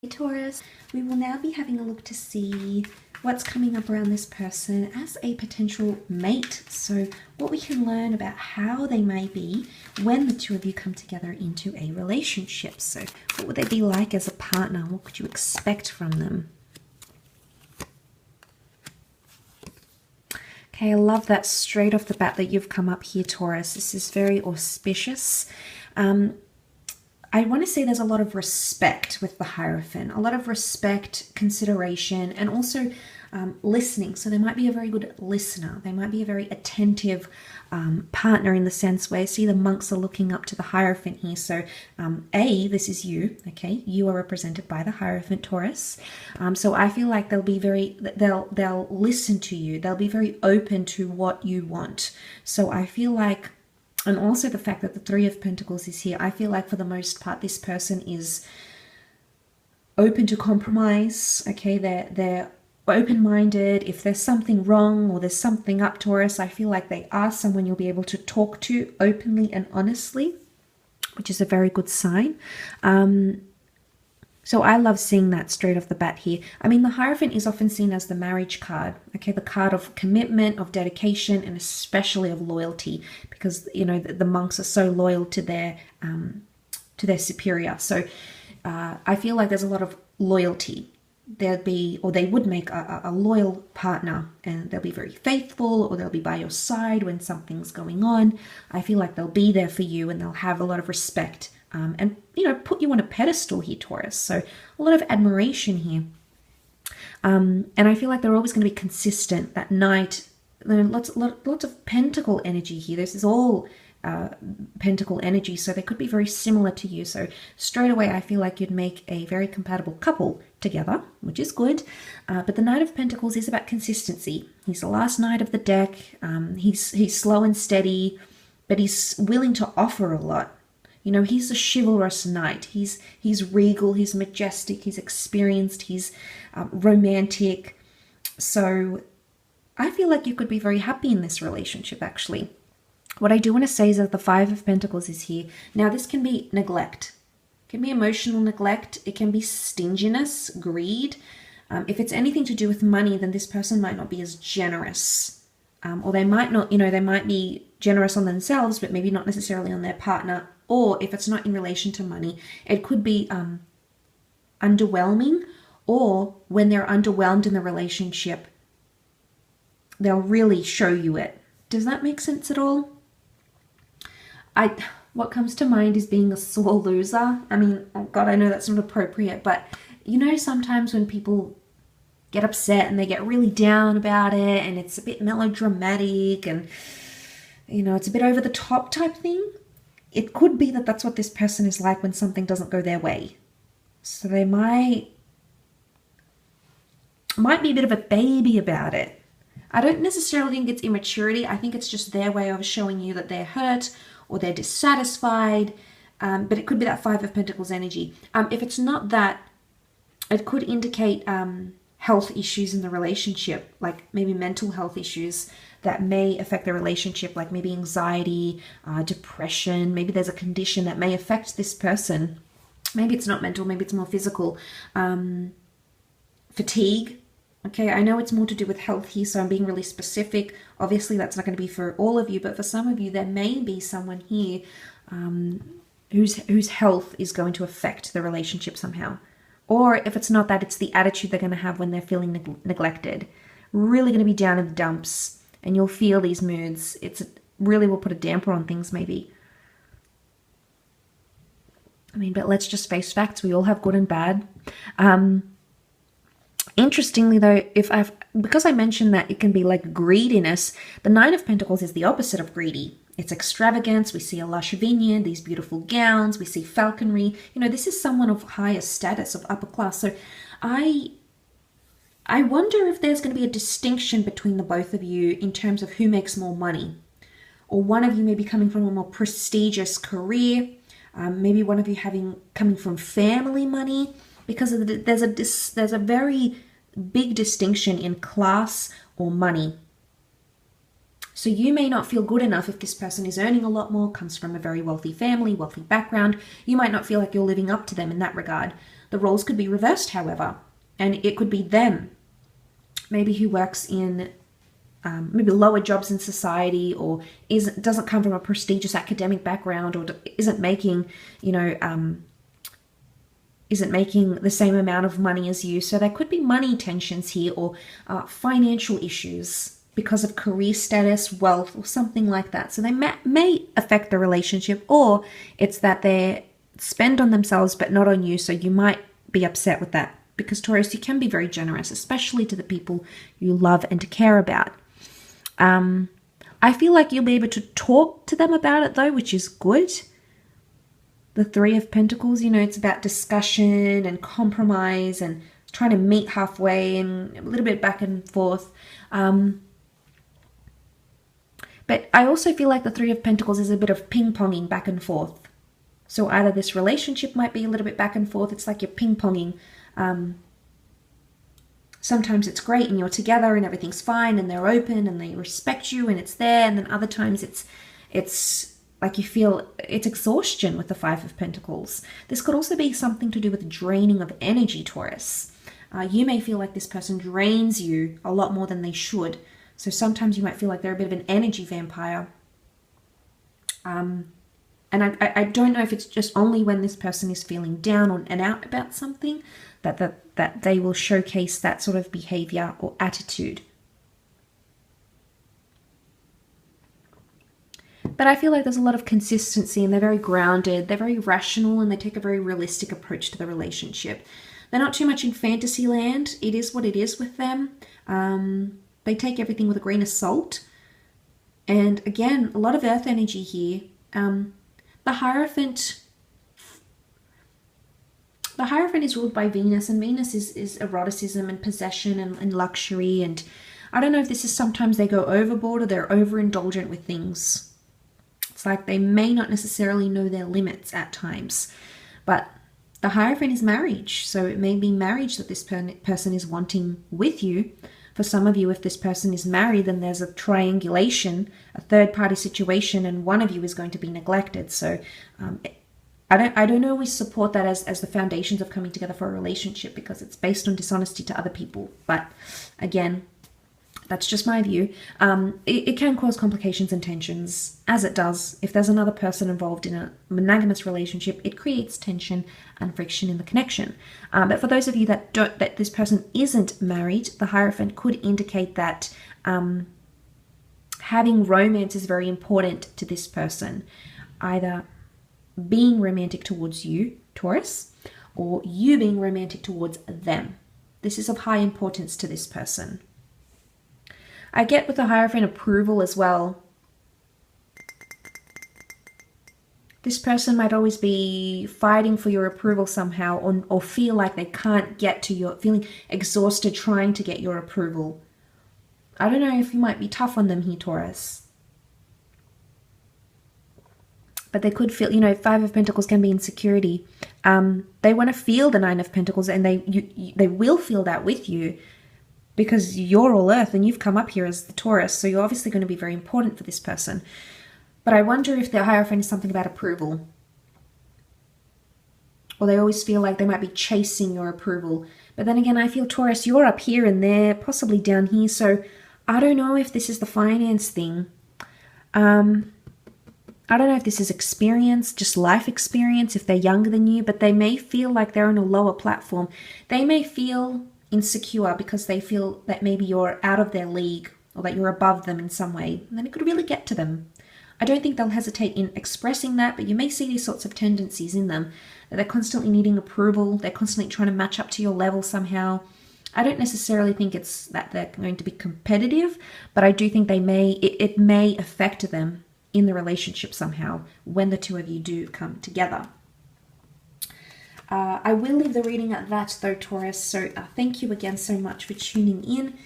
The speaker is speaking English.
Taurus, we will now be having a look to see what's coming up around this person as a potential mate. So what we can learn about how they may be when the two of you come together into a relationship. So what would they be like as a partner? What could you expect from them? Okay, I love that straight off the bat that you've come up here, Taurus. This is very auspicious. I want to say there's a lot of respect with the Hierophant, a lot of respect, consideration, and also listening. So they might be a very good listener. They might be a very attentive partner in the sense where, see, the monks are looking up to the Hierophant here. So this is you, okay? You are represented by the Hierophant, Taurus. So I feel like they'll listen to you. They'll be very open to what you want. So I feel like, and also the fact that the Three of Pentacles is here, I feel like for the most part, this person is open to compromise, okay? They're open-minded. If there's something wrong or there's something up, Taurus, I feel like they are someone you'll be able to talk to openly and honestly, which is a very good sign. So I love seeing that straight off the bat here. I mean, the Hierophant is often seen as the marriage card, okay? The card of commitment, of dedication, and especially of loyalty, because, you know, the monks are so loyal to their superior. So I feel like there's a lot of loyalty. They would make a loyal partner, and they'll be very faithful, or they'll be by your side when something's going on. I feel like they'll be there for you, and they'll have a lot of respect. And, you know, put you on a pedestal here, Taurus. So a lot of admiration here. And I feel like they're always going to be consistent. That Knight, lots of pentacle energy here. This is all pentacle energy. So they could be very similar to you. So straight away, I feel like you'd make a very compatible couple together, which is good. But the Knight of Pentacles is about consistency. He's the last knight of the deck. He's slow and steady, but he's willing to offer a lot. You know, he's a chivalrous knight. He's regal, he's majestic, he's experienced, he's romantic. So I feel like you could be very happy in this relationship, actually. What I do want to say is that the Five of Pentacles is here. Now, this can be neglect. It can be emotional neglect. It can be stinginess, greed. If it's anything to do with money, then this person might not be as generous. Or they might not, you know, they might be generous on themselves, but maybe not necessarily on their partner. Or if it's not in relation to money, it could be underwhelming, or when they're underwhelmed in the relationship, they'll really show you it. Does that make sense at all? What comes to mind is being a sore loser. I mean, oh God, I know that's not appropriate, but you know, sometimes when people get upset and they get really down about it and it's a bit melodramatic and, you know, it's a bit over the top type thing. It could be that that's what this person is like when something doesn't go their way. So they might be a bit of a baby about it. I don't necessarily think it's immaturity. I think it's just their way of showing you that they're hurt or they're dissatisfied. But it could be that Five of Pentacles energy. If it's not that, it could indicate health issues in the relationship, like maybe mental health issues that may affect the relationship, like maybe anxiety, depression. Maybe there's a condition that may affect this person. Maybe it's not mental, maybe it's more physical. Fatigue. Okay, I know it's more to do with health here, so I'm being really specific. Obviously, that's not going to be for all of you, but for some of you, there may be someone here whose health is going to affect the relationship somehow. Or if it's not that, it's the attitude they're going to have when they're feeling neglected. Really going to be down in the dumps, and you'll feel these moods. It's really will put a damper on things, maybe. I mean, but let's just face facts. We all have good and bad. Interestingly, though, because I mentioned that it can be like greediness, the Nine of Pentacles is the opposite of greedy. It's extravagance. We see a lush vineyard, these beautiful gowns. We see falconry. You know, this is someone of higher status, of upper class. So I wonder if there's going to be a distinction between the both of you in terms of who makes more money. Or one of you may be coming from a more prestigious career. Maybe one of you coming from family money. Because there's a very big distinction in class or money. So you may not feel good enough if this person is earning a lot more, comes from a very wealthy family, wealthy background. You might not feel like you're living up to them in that regard. The roles could be reversed, however, and it could be them, maybe who works in maybe lower jobs in society, or doesn't come from a prestigious academic background, or isn't making, isn't making the same amount of money as you. So there could be money tensions here, or financial issues because of career status, wealth, or something like that. So they may affect the relationship, or it's that they spend on themselves but not on you. So you might be upset with that, because Taurus, you can be very generous, especially to the people you love and care about. I feel like you'll be able to talk to them about it though, which is good. The Three of Pentacles, it's about discussion and compromise and trying to meet halfway and a little bit back and forth. But I also feel like the Three of Pentacles is a bit of ping-ponging back and forth. So either this relationship might be a little bit back and forth. It's like you're ping-ponging. Sometimes it's great and you're together and everything's fine and they're open and they respect you and it's there. And then other times it's like you feel it's exhaustion with the Five of Pentacles. This could also be something to do with draining of energy, Taurus. You may feel like this person drains you a lot more than they should. So sometimes you might feel like they're a bit of an energy vampire. And I don't know if it's just only when this person is feeling down and out about something that they will showcase that sort of behavior or attitude. But I feel like there's a lot of consistency and they're very grounded, they're very rational, and they take a very realistic approach to the relationship. They're not too much in fantasy land. It is what it is with them. They take everything with a grain of salt. And again, a lot of earth energy here. The Hierophant is ruled by Venus, and Venus is eroticism and possession and luxury. And I don't know if this is sometimes they go overboard or they're overindulgent with things. It's like they may not necessarily know their limits at times. But the Hierophant is marriage. So it may be marriage that this person is wanting with you. For some of you, if this person is married, then there's a triangulation, a third-party situation, and one of you is going to be neglected. So I don't always support that as the foundations of coming together for a relationship, because it's based on dishonesty to other people. But again, that's just my view. It can cause complications and tensions, as it does. If there's another person involved in a monogamous relationship, it creates tension and friction in the connection. But for those of you that this person isn't married, the Hierophant could indicate that having romance is very important to this person. Either being romantic towards you, Taurus, or you being romantic towards them. This is of high importance to this person. I get with the Hierophant approval as well. This person might always be fighting for your approval somehow, or feel like they can't get to your, feeling exhausted trying to get your approval. I don't know if you might be tough on them here, Taurus. But they could feel, Five of Pentacles can be insecurity. They want to feel the Nine of Pentacles, and they will feel that with you, because you're all earth and you've come up here as the Taurus. So you're obviously going to be very important for this person. But I wonder if the Hierophant is something about approval. Or they always feel like they might be chasing your approval. But then again, I feel, Taurus, you're up here and they're possibly down here. So I don't know if this is the finance thing. I don't know if this is experience, just life experience, if they're younger than you. But they may feel like they're on a lower platform. They may feel insecure because they feel that maybe you're out of their league, or that you're above them in some way. And then it could really get to them. I don't think they'll hesitate in expressing that, but you may see these sorts of tendencies in them, that they're constantly needing approval, they're constantly trying to match up to your level somehow. I don't necessarily think it's that they're going to be competitive, but I do think it may affect them in the relationship somehow when the two of you do come together. I will leave the reading at that though, Taurus, so thank you again so much for tuning in.